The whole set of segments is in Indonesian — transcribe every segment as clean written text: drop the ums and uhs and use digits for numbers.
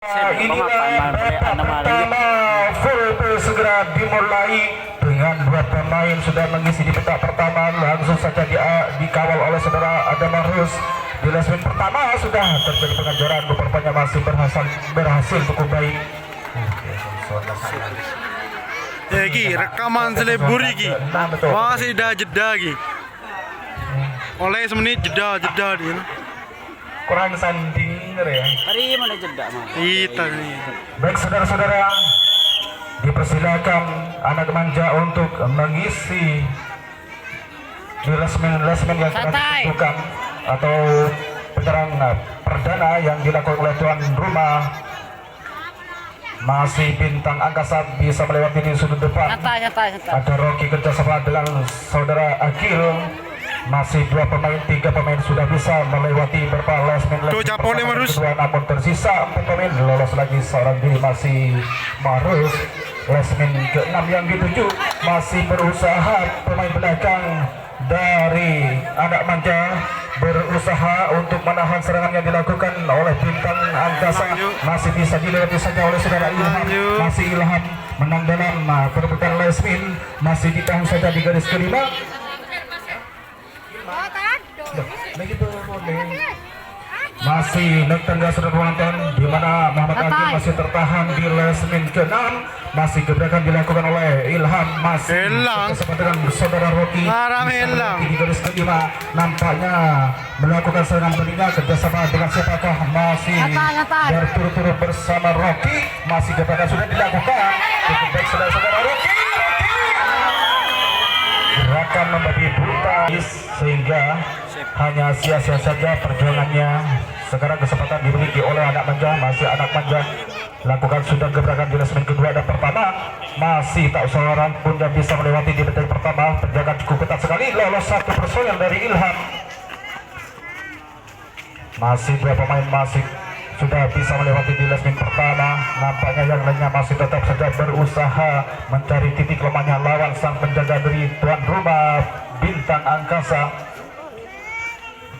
Inilah pertama full segera dimulai dengan dua pemain sudah mengisi di petak pertama, langsung saja dikawal oleh saudara Adam Marus. Di lasmin pertama sudah terjadi pengajaran, beberapanya masih berhasil cukup baik. Rekaman selebur iki masih dah jeda iki oleh semenit jeda di kurang sanding ya. Hari mana jeda mah? Kita nih. Baik saudara-saudara, dipersilakan anak manja untuk mengisi di lasmin yang telah ditentukan atau penyerang perdana yang dilakukan oleh tuan rumah. Masih bintang angkasa bisa melewati di sudut depan. Ada Rocky kerjasama dengan saudara Akil. Masih dua pemain, tiga pemain sudah bisa melewati beberapa lasmin kedua, namun tersisa 4 pemain. Lolos lagi seorang diri, masih Marus. Lasmin ke-6 yang dituju, masih berusaha pemain belakang dari anak manja berusaha untuk menahan serangan yang dilakukan oleh bintang angkasa. Masih bisa dilewati saja oleh saudara Ilham. Masih Ilham menang dalam perebutan lasmin, masih ditahan saja di garis kelima. Masih naik tangga saudara penonton, di mana Muhammad Agil masih tertahan di lasmin ke-6. Masih gebrakan dilakukan oleh Ilham, masih bersama dengan saudara Rocky di garis kelima. Nampaknya melakukan serangan telinga kerjasama dengan siapakah? Masih berturut-turut bersama Rocky. Masih gebrakan sudah dilakukan. Cukup baik saudara-saudara Rocky. Gerakan membabi buta sehingga hanya sia-sia saja perjuangannya. Sekarang kesempatan dimiliki oleh anak manja. Masih anak manja lakukan sudah gebrakan di lasmin kedua dan pertama. Masih tak seorang pun yang bisa melewati di detik pertama. Penjagaan cukup ketat sekali. Lolos satu personel dari Ilham. Masih dua pemain masih sudah bisa melewati di lasmin pertama. Nampaknya yang lainnya masih tetap saja berusaha mencari titik lemahnya lawan sang penjaga dari tuan rumah bintang angkasa.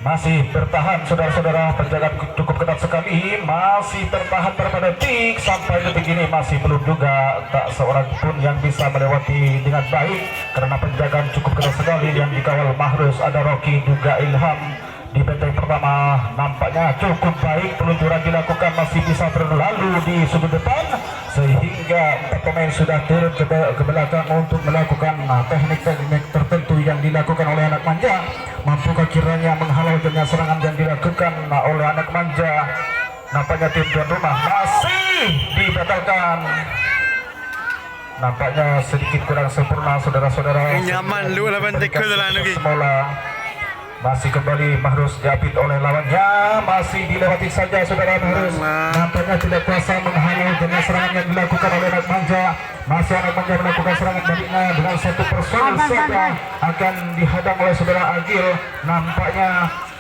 Masih bertahan saudara-saudara, penjagaan cukup ketat sekali. Masih tertahan beberapa detik. Sampai detik ini masih belum juga tak seorang pun yang bisa melewati dengan baik, karena penjagaan cukup ketat sekali yang dikawal Mahrus. Ada Rocky juga Ilham. Di benteng pertama nampaknya cukup baik, peluncuran dilakukan, masih bisa berlalu di sudut depan sehingga 4 pemain sudah turun ke belakang untuk melakukan teknik-teknik tertentu yang dilakukan oleh anak manja. Mampukah kiranya menghalau dengan serangan yang dilakukan oleh anak manja? Nampaknya tim tuan rumah masih dibatalkan. Nampaknya sedikit kurang sempurna saudara-saudara. Nyaman lu lawan tekul lah lagi. Masih kembali Mahrus diapit oleh lawannya. Masih dilewati saja saudara Mahrus. Nampaknya tidak kuasa menghalau dengan serangan yang dilakukan oleh anak manja. Masih anak manja melakukan serangan baliknya dengan satu personil saja akan dihadang oleh saudara Agil. Nampaknya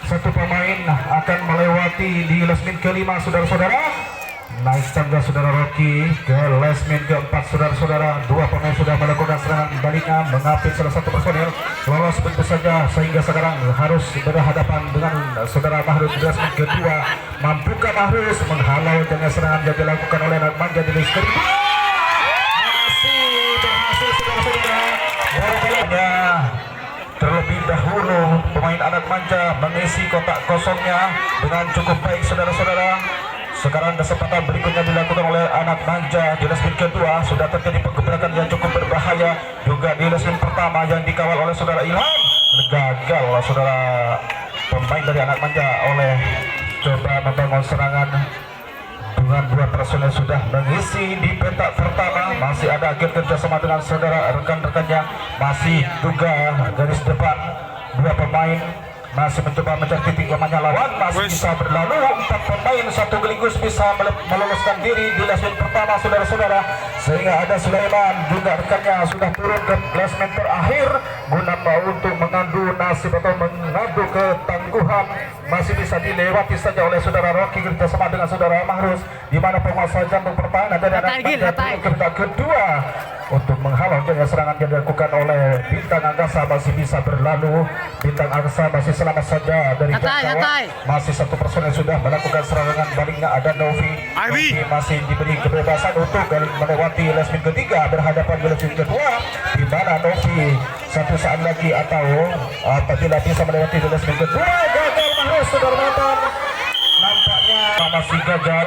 satu pemain akan melewati di lasmin kelima saudara-saudara. Naik tangga saudara Rocky ke lasmin keempat saudara-saudara. Dua pemain sudah melakukan serangan baliknya, mengapit salah satu personel. Lolos tentu saja sehingga sekarang harus berhadapan dengan saudara Mahrus di lasmin kedua. Mampukah Mahrus menghalau dengan serangan yang dilakukan oleh anak manja di lasmin kedua? Masih berhasil saudara-saudara. Barangkalinya terlebih dahulu pemain anak manja mengisi kotak kosongnya dengan cukup baik saudara-saudara. Sekarang kesempatan berikutnya dilakukan oleh anak manja di lasmin kedua. Sudah terjadi pergebrakan yang cukup berbahaya juga di lasmin pertama yang dikawal oleh saudara Ilham. Gagal saudara pemain dari anak manja oleh coba membangun serangan dengan dua personel sudah mengisi di petak pertama. Masih ada akhir kerjasama dengan saudara rekan-rekannya. Masih juga garis depan dua pemain masih mencoba mencari titik lemahnya lawan. Masih bisa berlalu 4 pemain satu sekaligus bisa meloloskan diri di lasmin pertama saudara-saudara, sehingga ada Sulaiman juga rekannya sudah turun ke lasmin terakhir guna untuk mengadu nasib atau mengadu ketangguhan. Masih bisa dilewati saja oleh saudara Rocky kerjasama dengan saudara Mahrus, di mana penguasa jantung pertahanan dari anak manja ke kedua. untuk menghalau jadinya serangan yang dilakukan oleh Bintang Angkasa masih bisa berlalu. Bintang Angkasa masih selamat saja dari jangkauan. Masih satu personel sudah melakukan serangan baliknya ada Novi. Novi masih diberi kebebasan untuk melewati lesmin ketiga berhadapan di lesmin kedua, di mana Novi satu saat lagi atau apabila bisa melewati di lesmin kedua gagal Mahrus saudara nonton. Nampaknya masih gagal.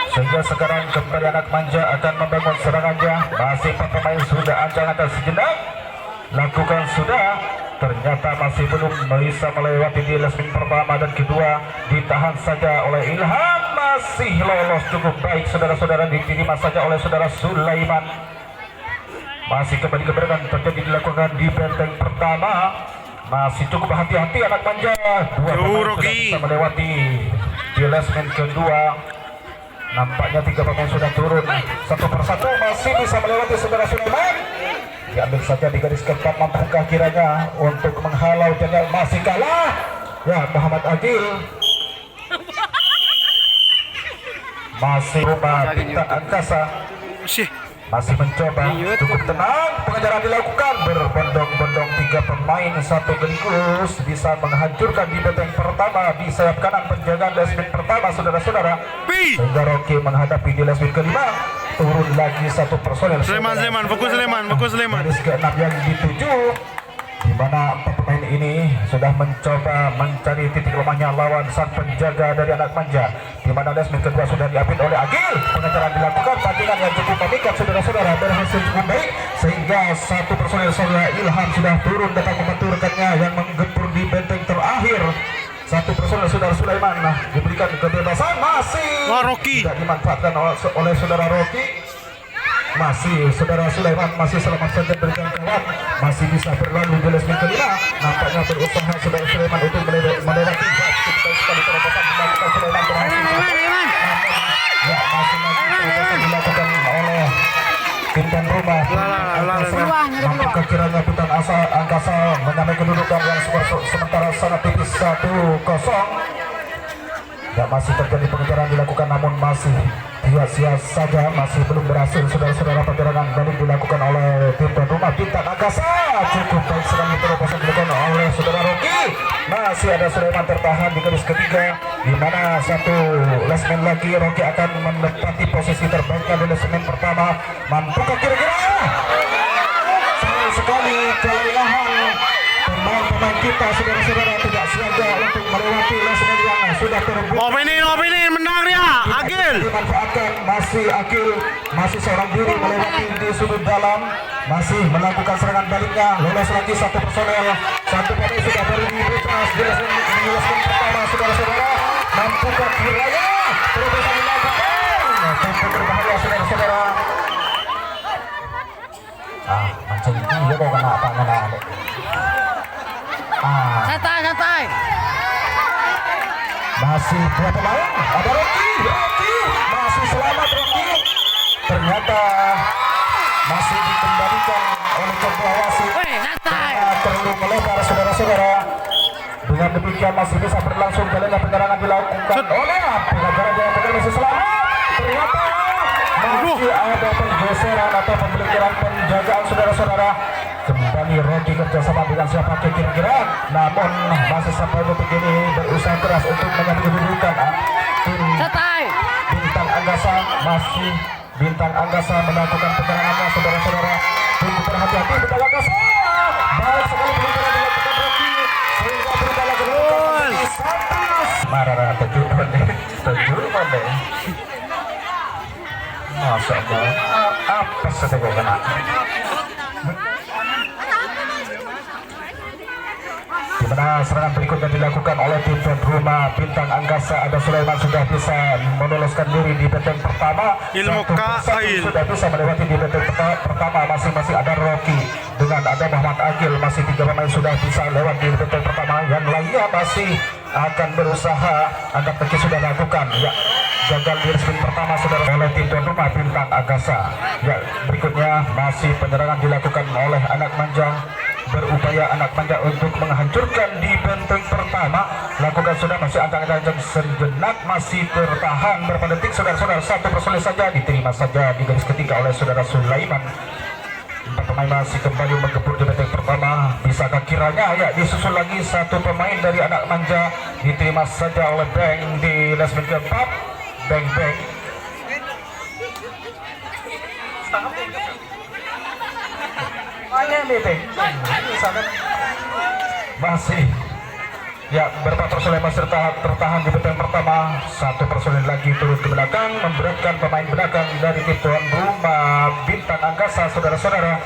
Sehingga sekarang kembali anak manja akan membangun serangannya. Masih pemain sudah ancang-ancang sejenak. Lakukan sudah. Ternyata masih belum bisa melewati di lesmin pertama dan kedua. Ditahan saja oleh Ilham. Masih lolos cukup baik saudara-saudara, diterima saja oleh saudara Sulaiman. Masih kembali keberadaan terjadi dilakukan di benteng pertama. Masih cukup hati-hati anak manja. Dua pemain sudah bisa melewati di lesmin kedua. Nampaknya tiga pemain sudah turun satu persatu, masih bisa melewati saudara Sulaiman. Diambil saja di garis keempat, mampukah kiranya untuk menghalau dan masih kalah. Ya, Muhammad Agil masih rumah Bintang Angkasa masih mencoba cukup tenang. Pengejaran dilakukan berbondong-bondong, tiga pemain satu geligus bisa menghancurkan di benteng pertama di sayap kanan penjagaan lesmin pertama saudara-saudara. Sehingga Rocky menghadapi di lesmin kelima, turun lagi satu personel. Sleman, fokus Sleman. Garis keenam yang dituju, di mana pemain ini sudah mencoba mencari titik lemahnya lawan sang penjaga dari anak manja, di mana lesmin kedua sudah diambil oleh Agil. Pengejaran dilakukan, tandingan yang cukup memikat saudara-saudara berhasil cukup baik, sehingga satu personel saudara Ilham sudah turun datang membantu rekannya yang menggempur di benteng terakhir. Satu personel saudara Sulaiman diberikan kebebasan, masih tidak dimanfaatkan oleh saudara Rocky. Masih saudara Sulaiman masih selamat saja berjangkauan, masih bisa berlalu di lesmin kelima. Nampaknya berusaha saudara Sulaiman untuk melewati sekali terobosan dilakukan Sulaiman berhasil. Ya, masih dilakukan oleh Bintang Rumah. Namun kekiranya Bintang Angkasa menyamai kedudukan yang sementara sangat tipis 1-0. Ya, masih terjadi pengejaran dilakukan, namun masih sia-sia saja, masih belum berhasil saudara-saudara. Pergerakan balik dilakukan oleh tim tuan rumah Bintang Angkasa. Cukup baik sekali terobosan dilakukan oleh saudara Rocky. Masih ada Sulaiman tertahan di garis ketiga, di mana satu lesmen lagi Rocky akan menempati posisi terbaiknya di lesmen pertama. Mampukah kira-kira? Sayang sekali kelelahan pemain kita saudara-saudara tidak siaga untuk melewati lesmen yang sudah terbuka. Opinin menang dia Agil. Dimanfaatkan, masih Agil masih seorang diri melewati di sudut dalam, masih melakukan serangan baliknya. Lolos lagi satu personel, satu pemain sudah berdiri bebas di lesmen pertama saudara-saudara. Mampukah kiranya terobosan dilakukan? Cukup berbahaya saudara-saudara. Macam ini ya kok kena apa kena. Santai. Masih dua pemain, ada Rocky masih selamat. Rocky ternyata masih dikembalikan oleh ketua wasit karena terlalu melebar saudara-saudara. Dengan demikian masih bisa berlangsung jalannya penyerangan dilakukan oleh pengajaran yang masih selamat. Ternyata masih ada penggeseran atau pemblokiran penjagaan saudara-saudara. Kembali Rocky kerjasama dengan siapa kira-kira, namun masih sampai detik ini berusaha keras untuk menyambut kedudukan tim Bintang Angkasa. Masih Bintang Angkasa melakukan penyerangannya saudara-saudara. Tunggu berhati-hati Bintang Angkasa. Baik sekali penyerangan dilakukan Rocky sehingga berubah kedudukan di satu. Marah terjun deh. Masya Allah, apa saja kau kena. Di mana serangan berikutnya dilakukan oleh tim tuan rumah Bintang Angkasa. Ada Sulaiman sudah bisa meloloskan diri di benteng pertama. Sudah bisa melewati di benteng pertama. Masing-masing ada Rocky dengan ada Muhammad Agil. Masih tiga pemain sudah bisa lewat di benteng pertama. Yang lainnya masih akan berusaha. Angkat kaki sudah lakukan. Ya, gagal di sprint pertama saudara oleh tim tuan rumah Bintang Angkasa. Ya, berikutnya masih penyerangan dilakukan oleh anak manja. Berupaya anak manja untuk menghancurkan di benteng pertama. Lakukan sudah, masih ancang-ancang sejenak, masih tertahan berapa detik saudara-saudara. Satu personel saja diterima saja di garis ketiga oleh saudara Sulaiman. Empat pemain masih kembali menggempur di batang pertama. Bisakah kiranya ya disusul lagi satu pemain dari anak manja, diterima saja oleh Beng di lasmen keempat. Beng mana nih Beng? Masih ya, beberapa personel masih tertahan di batang pertama. Satu personel lagi turun ke belakang, memberatkan pemain belakang dari tim tuan rumah Bintang Angkasa, saudara-saudara.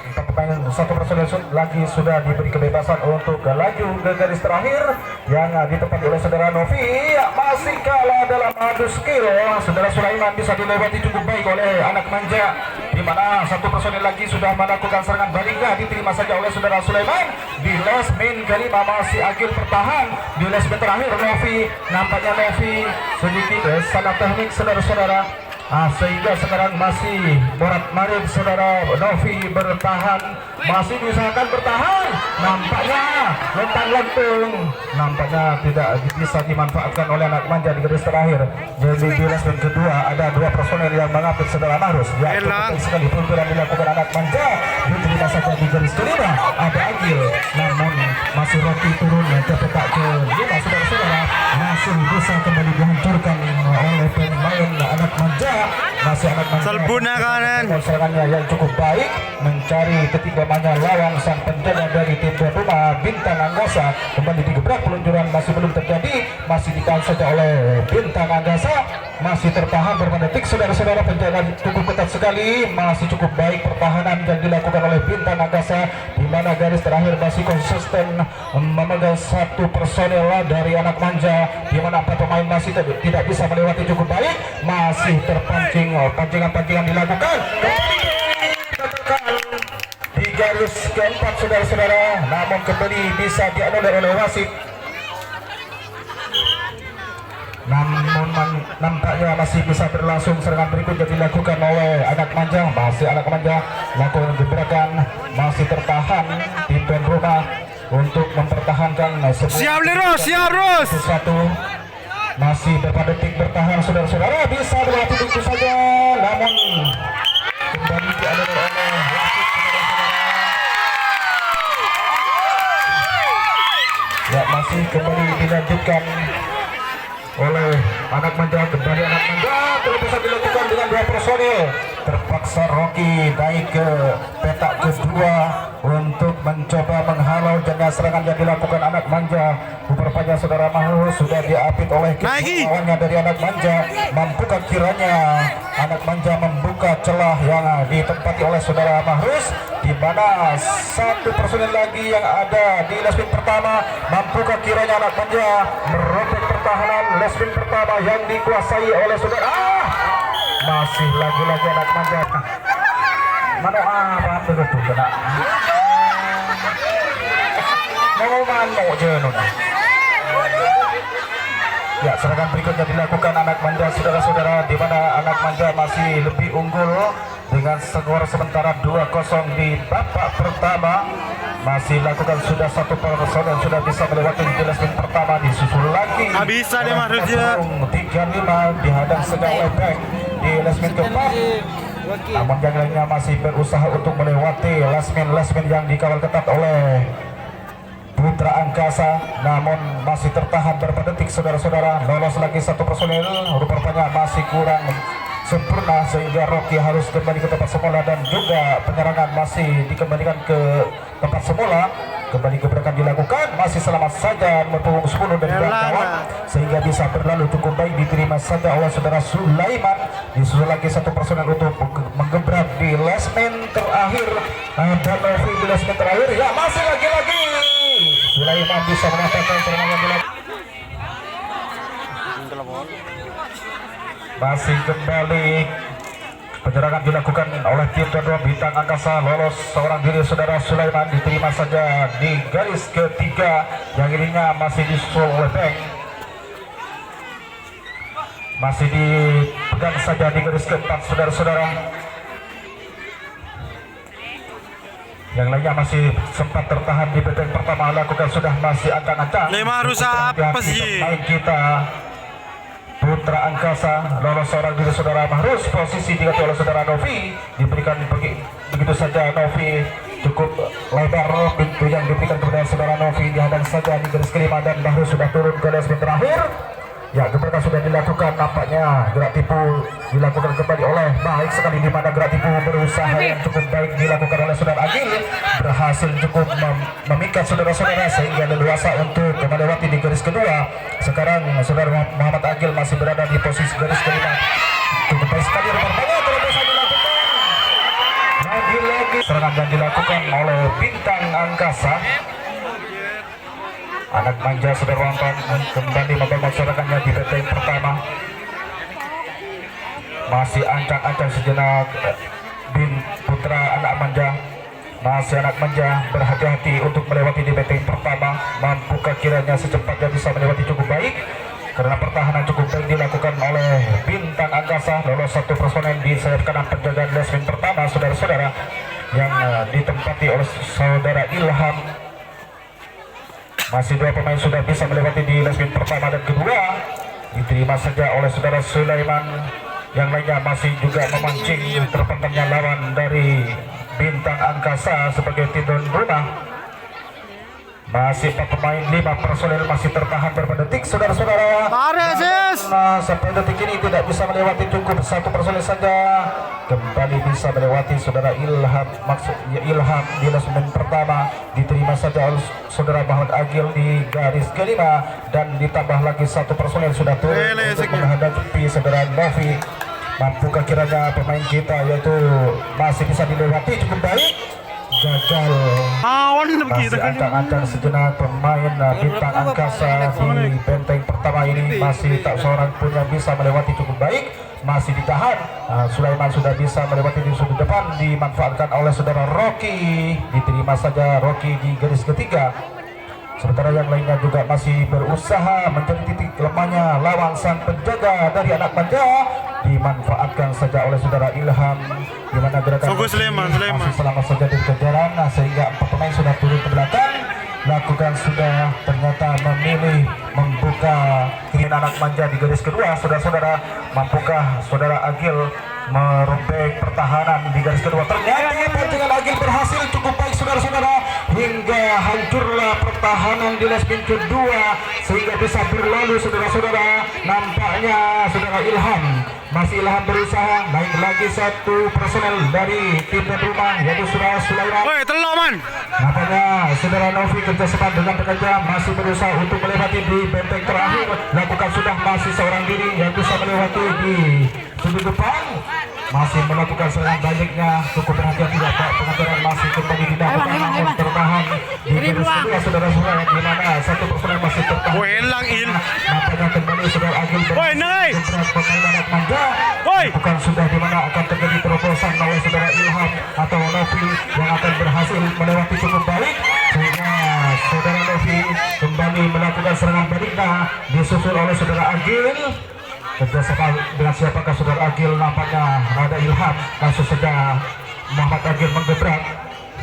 Empat pemain, satu personel lagi sudah diberi kebebasan untuk laju ke garis terakhir yang ditempati oleh saudara Novi. Ya, masih kalah dalam adu skill. Saudara Sulaiman bisa dilewati cukup baik oleh anak manja, di mana satu personel lagi sudah melakukan serangan baliknya, diterima saja oleh saudara Sulaiman. Di lasmen kelima masih Agil bertahan. Di lasmen terakhir Novi, nampaknya Novi sedikit salah teknik, saudara-saudara. Sehingga sekarang masih Morat Marid, saudara Novi bertahan, masih diusahakan bertahan. Nampaknya lempar lentung, nampaknya tidak bisa dimanfaatkan oleh anak manja di garis terakhir. Jadi di lasmen kedua ada dua personel yang mengapit saudara Marus. Ya, betul sekali peluncuran dilakukan anak manja, diterima saja di garis kelima. Ada Agil, namun masih Rocky turun ke petak kelima, saudara-saudara. Masih bisa kembali dihancurkan oleh pemain anak manja. Masih anak manja Selbuna kanan. serangannya yang cukup baik, mencari ketidamannya lawan sang penjaga dari tim tuan rumah Bintang Angkasa. Kembali digebrak, peluncuran masih belum terjadi, masih ditahan saja oleh Bintang Angkasa. Masih tertahan beberapa detik, saudara-saudara. Penjaga cukup ketat sekali, masih cukup baik pertahanan yang dilakukan oleh Bintang Angkasa, di mana garis terakhir masih konsisten memegang satu personel dari anak manja, di mana empat pemain masih tidak bisa melewati cukup baik. Masih terpancing, pancingan-pancingan dilakukan di garis keempat, saudara-saudara, namun kembali bisa dianulir oleh wasit. Namun nampaknya masih bisa berlangsung serangan berikutnya dilakukan oleh anak manja. Masih anak manja melakukan gebrakan, masih tertahan di tuan rumah untuk mempertahankan Siap Liro, siap Rus. satu. Masih beberapa detik bertahan, saudara-saudara, bisa berlatih itu saja, namun kembali dianulir oleh wasit, saudara-saudara. Ya, masih kembali dilanjutkan oleh anak manja. Kembali anak manja terus bisa dilakukan dengan dua personil. Terpaksa Rocky naik ke petak kedua untuk mencoba menghalau jangka serangan yang dilakukan anak manja. Rupanya saudara Mahrus sudah diapit oleh lawannya dari anak manja. Mampukah kiranya anak manja membuka celah yang ditempati oleh saudara Mahrus, di mana satu personil lagi yang ada di lasmen pertama. Mampukah kiranya anak manja merobek pertahanan lasmen pertama yang dikuasai oleh saudara masih lagi-lagi anak manja. Mana apa tuh kena mau mano jenun. Ya, serangan berikutnya dilakukan anak manja, saudara-saudara, di mana anak manja masih lebih unggul dengan skor sementara 2-0 di babak pertama. Masih lakukan sudah satu personel sudah bisa melewati di lasmen pertama, disusul lagi. Bisa deh Mahrus ya. 35 dihadang sedang oleh Beng di lasmen keempat. Namun yang lainnya masih berusaha untuk melewati lasmen yang dikawal ketat oleh Putra Angkasa, namun masih tertahan beberapa detik, saudara-saudara. Lolos lagi satu personel, rupanya masih kurang sempurna sehingga Rocky harus kembali ke tempat semula, dan juga penyerangan masih dikembalikan ke tempat semula. Kembali gebrakan dilakukan, masih selamat saja berpunggung 10 dari kawan sehingga bisa berlalu cukup baik, diterima saja oleh saudara Sulaiman. Disusul lagi satu personel untuk menggebrak di lasmen terakhir, dan Novi di lasmen terakhir. Ya, masih lagi-lagi Sulaiman bisa menyatakan serangan yang dilakukan. Masih kembali penyerangan dilakukan oleh tim tuan rumah Bintang Angkasa. Lolos seorang diri saudara Sulaiman, diterima saja di garis ketiga, yang ininya masih disusul oleh Beng. Masih dipegang saja di garis keempat, saudara-saudara. Yang lainnya masih sempat tertahan di batang pertama, lakukan sudah masih ancang-ancang. Lima rusak apa sih? Main kita Putra Angkasa lolos seorang diri saudara Mahrus, posisi diganti oleh saudara Novi, diberikan begitu saja. Novi cukup lebar pintu yang diberikan kepada saudara Novi, dihadang saja di garis kelima dan Mahrus sudah turun ke garis terakhir. Ya, gebrakan sudah dilakukan, nampaknya gerak tipu dilakukan kembali oleh baik sekali, di mana gerak tipu berusaha yang cukup baik dilakukan oleh saudara Agil, berhasil cukup memikat saudara-saudara sehingga leluasa untuk melewati di garis kedua. Sekarang saudara Muhammad Agil masih berada di posisi garis kelima. Cukup baik sekali rupanya terobosan dilakukan. Lagi-lagi serangan yang dilakukan oleh Bintang Angkasa. Anak manja saudara nonton kembali membangun serangannya di benteng pertama. Masih ancang-ancang sejenak Bin Putra anak manja. Masih anak manja berhati-hati untuk melewati di benteng pertama. Mampukah kiranya secepatnya bisa melewati cukup baik? Karena pertahanan cukup baik dilakukan oleh Bintang Angkasa. Lolos satu personel di sayap kanan penjagaan Lesmin pertama saudara-saudara, yang ditempati oleh saudara Ilham. Masih dua pemain sudah bisa melewati di lesmin pertama dan kedua, diterima saja oleh saudara Sulaiman. Yang lainnya masih juga memancing terpentangnya lawan dari Bintang Angkasa sebagai tim tuan rumah. Masih 4 pemain, 5 personel masih tertahan beberapa detik saudara-saudara. Nah, sampai detik ini tidak bisa melewati, cukup satu personel saja. Kembali bisa melewati saudara Ilham, maksudnya Ilham di lesmen pertama, diterima saja oleh saudara Muhammad Agil di garis kelima, dan ditambah lagi satu personel sudah turun untuk menghadapi saudara Novi. Mampukah kiranya pemain kita yaitu masih bisa dilewati cukup baik? Gagal. Masih ancang-ancang sejenak pemain Bintang Angkasa di benteng pertama ini, masih tak seorang pun yang bisa melewati cukup baik. Masih ditahan. Sulaiman sudah bisa melewati di sudut depan, dimanfaatkan oleh saudara Rocky, diterima saja Rocky di garis ketiga. Sementara yang lainnya juga masih berusaha mencari titik lemahnya lawan sang penjaga dari anak manja, dimanfaatkan saja oleh saudara Ilham, di mana gerakan masih selama saja di kejaran. Sehingga 4 pemain sudah turun ke belakang, lakukan sudah ternyata memilih membuka kiri anak manja di garis kedua saudara-saudara. Mampukah saudara Agil merobek pertahanan di garis kedua? Ternyata pancingan Agil berhasil cukup baik saudara-saudara, hingga hancurlah pertahanan di lesmin kedua sehingga bisa berlalu saudara-saudara. Nampaknya saudara Ilham, masih Ilham berusaha naik lagi satu personel dari tim tuan rumah yaitu saudara Sulaiman. Nampaknya saudara Novi kerjasama dengan pekerja masih berusaha untuk melewati di benteng terakhir. Lakukan sudah masih seorang diri yang bisa melewati di sudut depan, masih melakukan serangan baliknya. Cukup berhati-hati ya Pak, pengajaran masih kembali dilakukan namun tertahan di garis kedua saudara-saudara, di mana satu personel masih tertahan. Nampaknya kembali saudara Agil beberapa pemain anak manja. Bukan sudah di mana akan terjadi terobosan oleh saudara Ilham atau Novi yang akan berhasil melewati cukup baik, sehingga saudara Novi kembali melakukan serangan baliknya disusul oleh saudara Agil. Kerjasama dengan siapakah saudara Agil? Nampaknya ada Ilham. Langsung saja Muhammad Agil menggebrak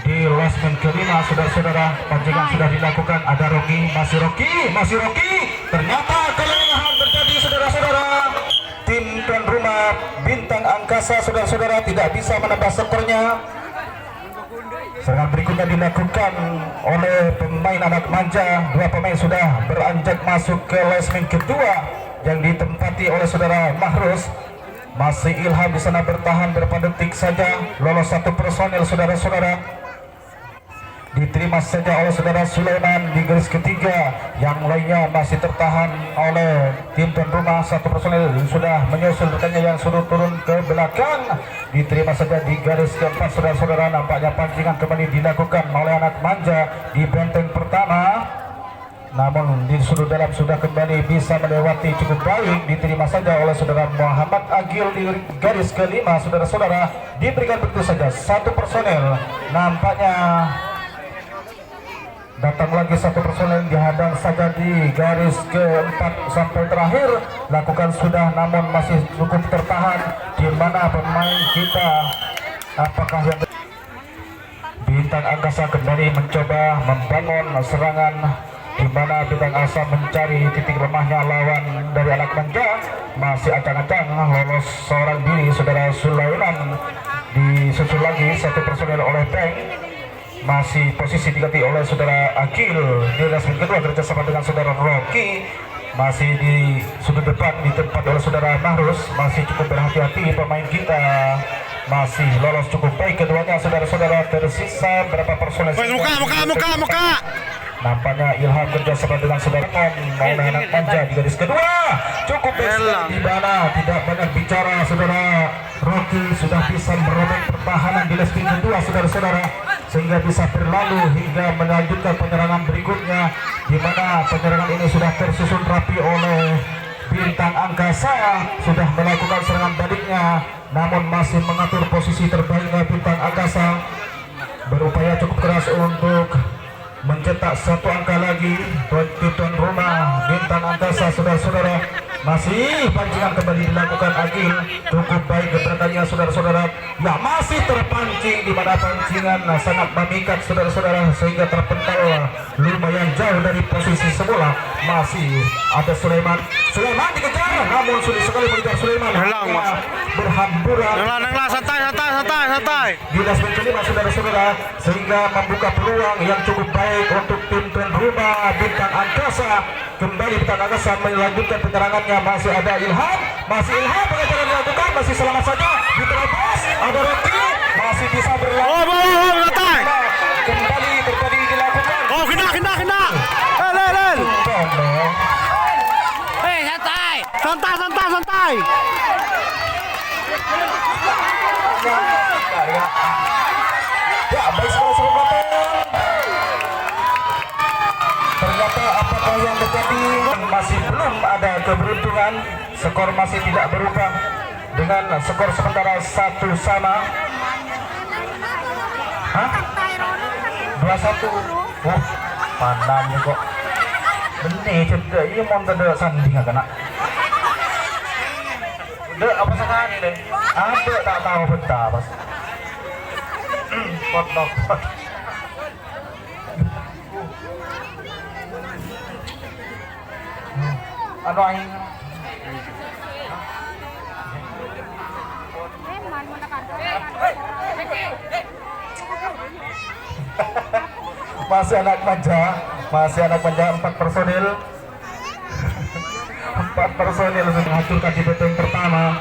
di lesmen kelima saudara-saudara. Pancingan sudah dilakukan, ada Rocky, masih Rocky. Ternyata kelengahan terjadi saudara-saudara. Tim tuan rumah Bintang Angkasa saudara-saudara tidak bisa menambah skornya. Serangan berikutnya dilakukan oleh pemain anak manja. 2 pemain sudah beranjak masuk ke lesmen kedua yang ditempati oleh saudara Mahrus. Masih Ilham di sana bertahan beberapa detik saja, lolos satu personel saudara-saudara. Diterima saja oleh saudara Sulaiman di garis ketiga. Yang lainnya masih tertahan oleh tim tuan rumah. Satu personel sudah menyusul rekannya yang sudah turun ke belakang. Diterima saja di garis keempat saudara-saudara. Nampaknya pancingan kembali dilakukan oleh anak manja di benteng pertama. Namun di sudut dalam sudah kembali bisa melewati cukup baik. Diterima saja oleh saudara Muhammad Agil di garis kelima saudara-saudara. Diberikan begitu saja satu personel. Nampaknya datang lagi satu personel, dihadang saja di garis keempat sampai terakhir. Lakukan sudah namun masih cukup tertahan, di mana pemain kita apakah yang Bintang Angkasa kembali mencoba membangun serangan di mana bintang asa mencari titik lemahnya lawan dari anak manja. Masih acang-acang lolos seorang diri saudara Sulaiman, disusul lagi satu personel oleh Tank. Masih posisi diganti oleh saudara Akil di resmi kedua kerjasama dengan saudara Rocky. Masih di sudut depan ditempat oleh saudara Mahrus. Masih cukup berhati-hati pemain kita, masih lolos cukup baik keduanya saudara-saudara. Tersisa berapa personel? Muka. Nampaknya Ilham kerjasama dengan saudara oleh anak manja di garis kedua. Cukup baik di mana tidak banyak bicara saudara Rocky sudah bisa merobek pertahanan di leg kedua saudara-saudara, sehingga bisa berlalu hingga melanjutkan penyerangan berikutnya, di mana penyerangan ini sudah tersusun rapi oleh bintang angkasa. Sudah melakukan serangan baliknya, namun masih mengatur posisi terbaiknya bintang angkasa, berupaya cukup keras untuk mencetak satu angka lagi buat tuan rumah bintang angkasa saudara-saudara. Masih pancingan kembali dilakukan Agil, cukup baik gebrakannya saudara-saudara. Ya, masih terpancing di mana pancingan sangat memikat saudara-saudara, sehingga terpental lumayan jauh dari posisi semula. Masih ada Sulaiman dikejar, namun sulit sekali mengejar Sulaiman. Berhamburan. Santai. Di dasmen kelima saudara-saudara, sehingga membuka peluang yang cukup baik untuk tim tuan rumah bintang angkasa. Kembali bintang angkasa melanjutkan penyerangannya. Masih ada Ilham, pengejaran dilakukan, masih selamat saja diterobos. Ada Rocky, masih bisa berlalu. Kembali terjadi dilakukan. Kena. Hei, santai. Santai. Ya, baik sekali seluruh ternyata apakah yang terjadi, masih belum ada keberuntungan. Skor masih tidak berubah dengan skor sementara 1-1. Hah? 2-1. Wah, pandannya kok benih cedek iya mau tidak sanding agak nak. Dek apa sekali deh? Ada tak tahu betah pas. Pot. Ano ay masih anak manja 4 personil. 4 personil sudah menghancurkan di beteng pertama.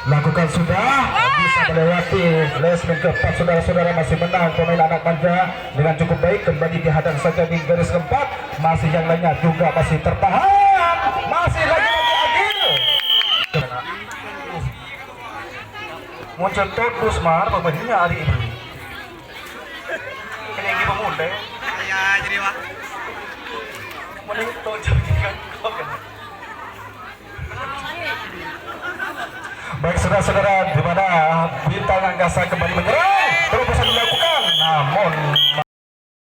Lakukan sudah bisa melewati lesmen keempat saudara-saudara. Masih menang pemain anak manja dengan cukup baik, kembali dihadang saja di garis keempat. Masih yang lainnya juga masih tertahan, masih lagi Agil muncul terus mar pemainnya hari ini. Ini yang pemuda Ya, jadi wah. mending kan kok. Baik saudara-saudara, di mana bintang angkasa kembali menyerang.